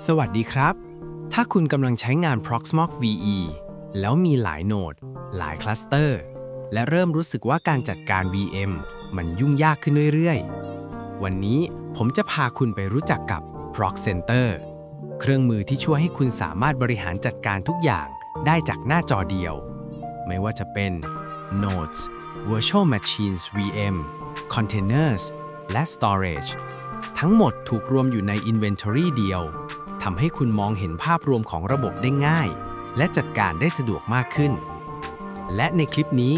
สวัสดีครับ ถ้าคุณกำลังใช้งาน Proxmox VE แล้วมีหลายโนด หลายคลัสเตอร์ และเริ่มรู้สึกว่าการจัดการ VM มันยุ่งยากขึ้นเรื่อยๆ วันนี้ผมจะพาคุณไปรู้จักกับ ProxCenter เครื่องมือที่ช่วยให้คุณสามารถบริหารจัดการทุกอย่างได้จากหน้าจอเดียว ไม่ว่าจะเป็น Nodes Virtual Machines VM Containers และ Storage ทั้งหมดถูกรวมอยู่ใน Inventory เดียวทำให้คุณมองเห็นภาพรวมของระบบได้ง่ายและจัดการได้สะดวกมากขึ้นและในคลิปนี้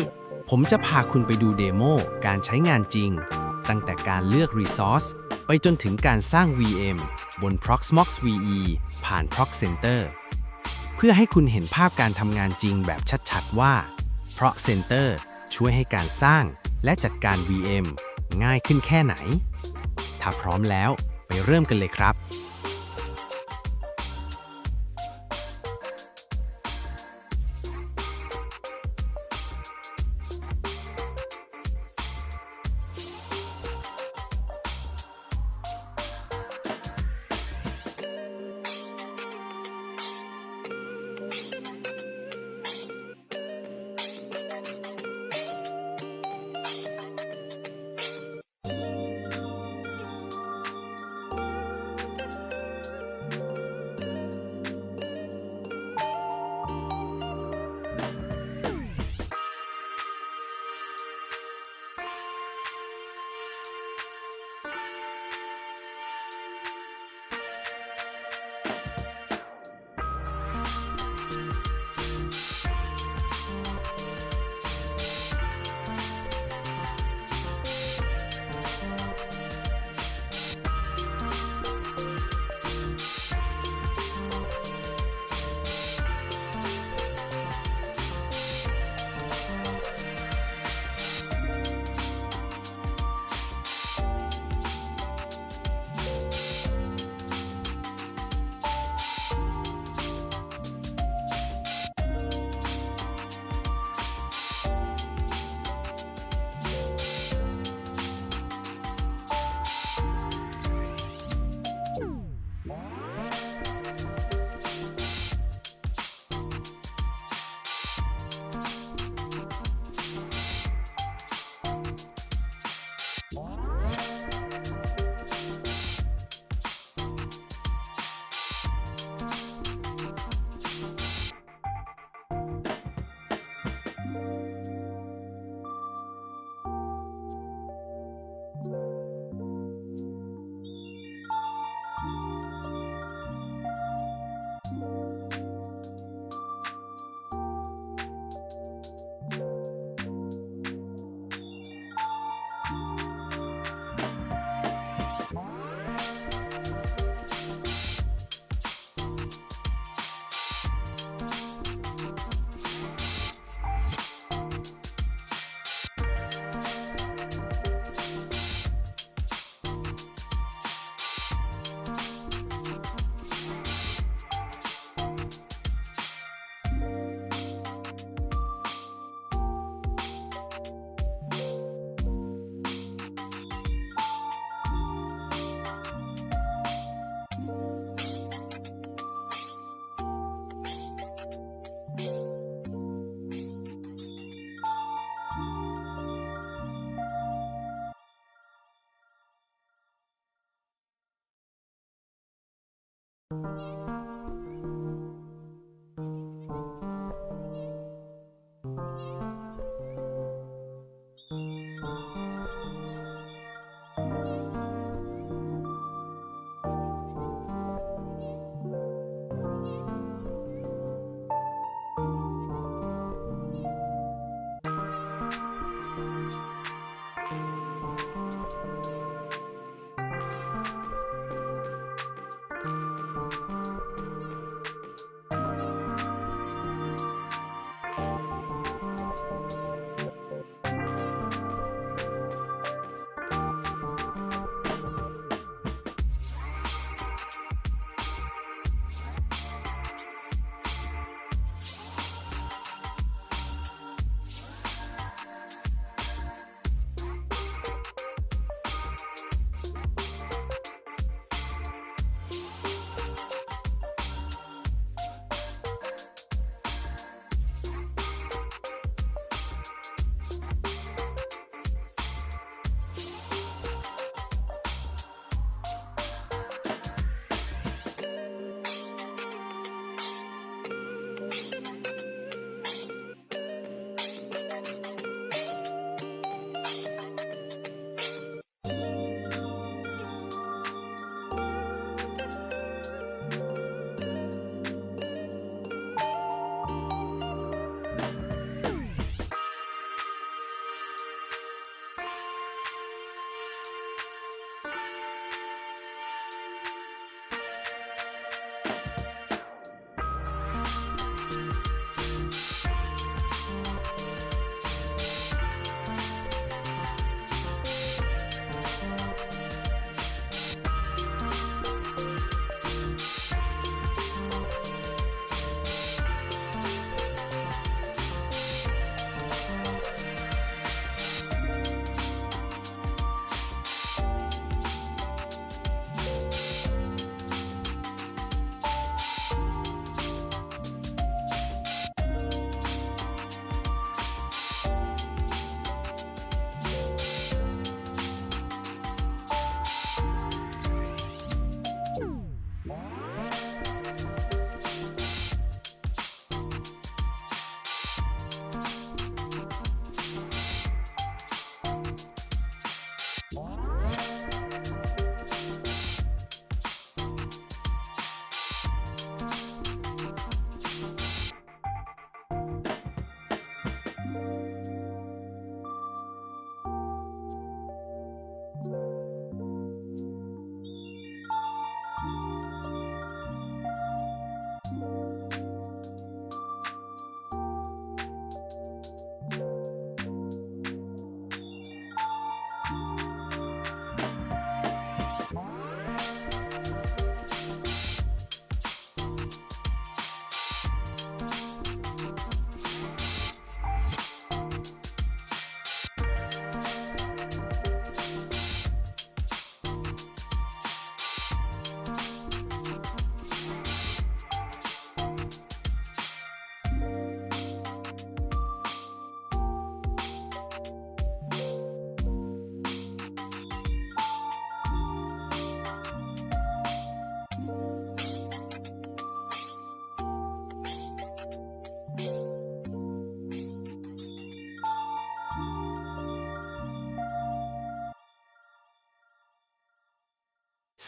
ผมจะพาคุณไปดูเดโมการใช้งานจริงตั้งแต่การเลือก Resource ไปจนถึงการสร้าง VM บน Proxmox VE ผ่าน ProxCenter เพื่อให้คุณเห็นภาพการทำงานจริงแบบชัดๆว่า ProxCenter ช่วยให้การสร้างและจัดการ VM ง่ายขึ้นแค่ไหนถ้าพร้อมแล้วไปเริ่มกันเลยครับ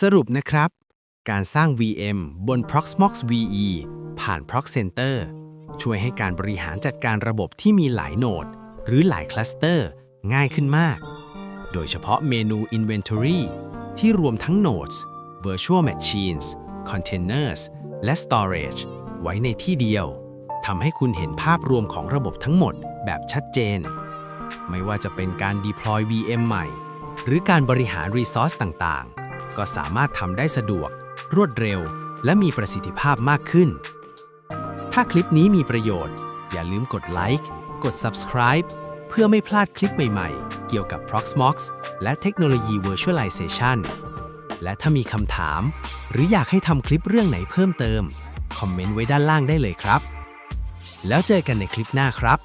สรุปนะครับ การสร้าง VM บน Proxmox VE ผ่าน ProxCenter ช่วยให้การบริหารจัดการระบบที่มีหลายโหนดหรือหลายคลัสเตอร์ง่ายขึ้นมาก โดยเฉพาะเมนู Inventory ที่รวมทั้ง Nodes Virtual Machines Containers และ Storage ไว้ในที่เดียวทำให้คุณเห็นภาพรวมของระบบทั้งหมดแบบชัดเจน ไม่ว่าจะเป็นการ deploy VM ใหม่ หรือการบริหาร Resource ต่างๆ ก็สามารถทำได้สะดวก รวดเร็ว และมีประสิทธิภาพมากขึ้น ถ้าคลิปนี้มีประโยชน์ อย่าลืมกดไลค์กด Subscribe เพื่อไม่พลาดคลิปใหม่ๆ เกี่ยวกับ Proxmox และเทคโนโลยี Virtualization และถ้ามีคำถาม หรืออยากให้ทำคลิปเรื่องไหนเพิ่มเติม คอมเมนต์ไว้ด้านล่างได้เลยครับ แล้วเจอกันในคลิปหน้าครับ